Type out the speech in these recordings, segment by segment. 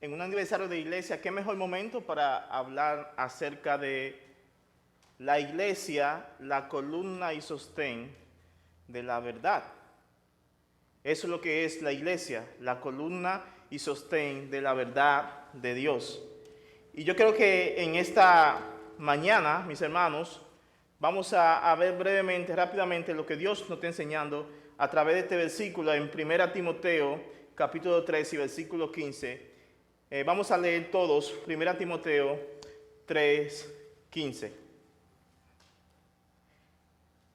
en un aniversario de iglesia, qué mejor momento para hablar acerca de la iglesia, la columna y sostén de la verdad. Eso es lo que es la iglesia, la columna y sostén de la verdad de Dios. Y yo creo que en esta mañana, mis hermanos, vamos a ver brevemente, rápidamente, lo que Dios nos está enseñando a través de este versículo en 1 Timoteo, capítulo 3 y versículo 15. Vamos a leer todos 1 Timoteo 3, 15.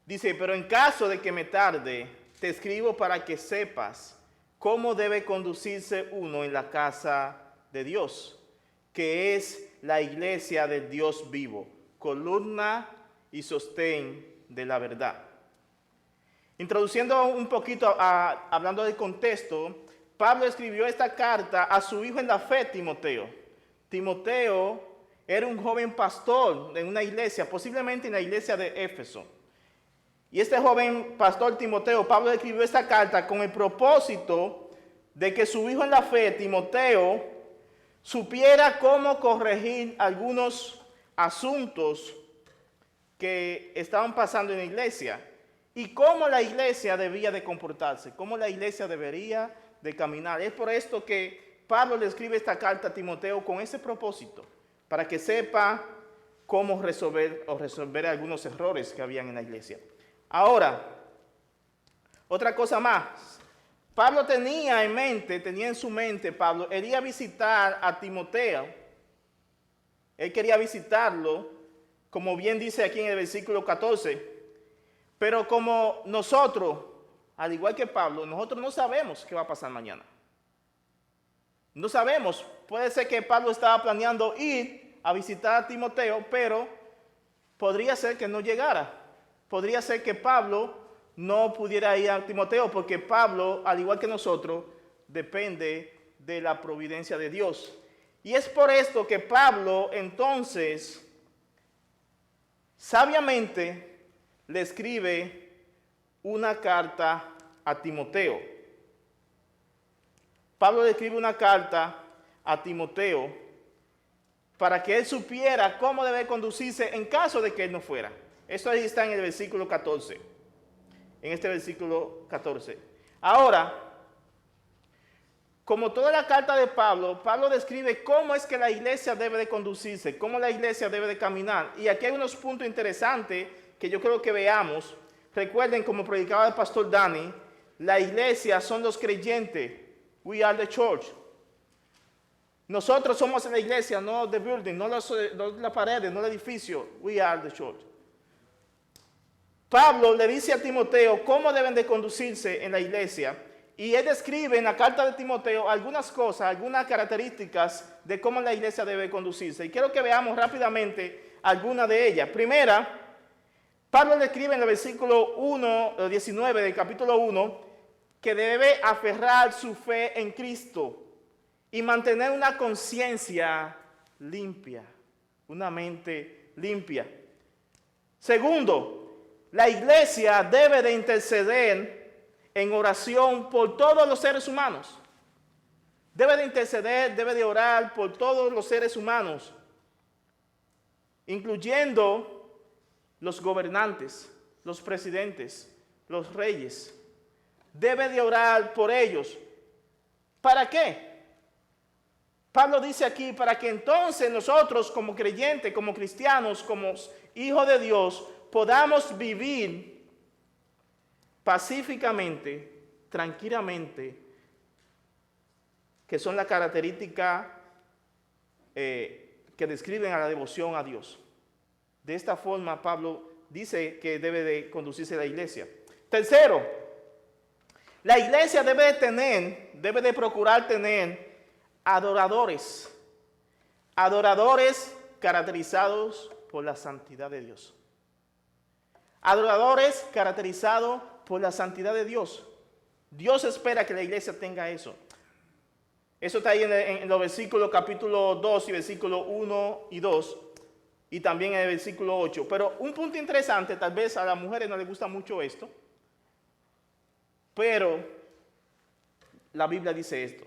Dice, pero en caso de que me tarde, te escribo para que sepas cómo debe conducirse uno en la casa de Dios, que es la iglesia del Dios vivo, columna y sostén de la verdad. Introduciendo un poquito, hablando del contexto, Pablo escribió esta carta a su hijo en la fe, Timoteo. Timoteo era un joven pastor de una iglesia, posiblemente en la iglesia de Éfeso. Y este joven pastor Timoteo, Pablo escribió esta carta con el propósito de que su hijo en la fe, Timoteo, supiera cómo corregir algunos asuntos que estaban pasando en la iglesia y cómo la iglesia debía de comportarse, cómo la iglesia debería de caminar. Es por esto que Pablo le escribe esta carta a Timoteo con ese propósito, para que sepa cómo resolver algunos errores que habían en la iglesia. Ahora, otra cosa más. Pablo tenía en su mente, Pablo, él iba a visitar a Timoteo. Él quería visitarlo, como bien dice aquí en el versículo 14. Pero como nosotros, al igual que Pablo, nosotros no sabemos qué va a pasar mañana. No sabemos. Puede ser que Pablo estaba planeando ir a visitar a Timoteo, pero podría ser que no llegara. Podría ser que Pablo no pudiera ir a Timoteo, porque Pablo, al igual que nosotros, depende de la providencia de Dios. Y es por esto que Pablo, entonces, sabiamente le escribe una carta a Timoteo. Pablo le escribe una carta a Timoteo para que él supiera cómo debe conducirse en caso de que él no fuera. Eso ahí está en el versículo 14. En este versículo 14. Ahora, como toda la carta de Pablo, Pablo describe cómo es que la iglesia debe de conducirse, cómo la iglesia debe de caminar. Y aquí hay unos puntos interesantes que yo creo que veamos. Recuerden, como predicaba el pastor Dani, la iglesia son los creyentes. We are the church. Nosotros somos la iglesia, no the building, no las paredes, no el edificio. We are the church. Pablo le dice a Timoteo cómo deben de conducirse en la iglesia, y él describe en la carta de Timoteo algunas cosas, algunas características de cómo la iglesia debe conducirse. Y quiero que veamos rápidamente algunas de ellas. Primera, Pablo le escribe en el versículo 19 del capítulo 1 que debe aferrar su fe en Cristo y mantener una conciencia limpia, una mente limpia. Segundo, la iglesia debe de interceder en oración por todos los seres humanos. Debe de interceder, debe de orar por todos los seres humanos, incluyendo los gobernantes, los presidentes, los reyes. Debe de orar por ellos. ¿Para qué? Pablo dice aquí, para que entonces nosotros como creyentes, como cristianos, como hijos de Dios, podamos vivir pacíficamente, tranquilamente, que son las características que describen a la devoción a Dios. De esta forma, Pablo dice que debe de conducirse la iglesia. Tercero, la iglesia debe de procurar tener adoradores caracterizados por la santidad de Dios. Adoradores caracterizados por la santidad de Dios. Dios espera que la iglesia tenga eso. Eso está ahí en los versículos capítulo 2 y versículos 1 y 2. Y también en el versículo 8. Pero un punto interesante, tal vez a las mujeres no les gusta mucho esto. Pero la Biblia dice esto.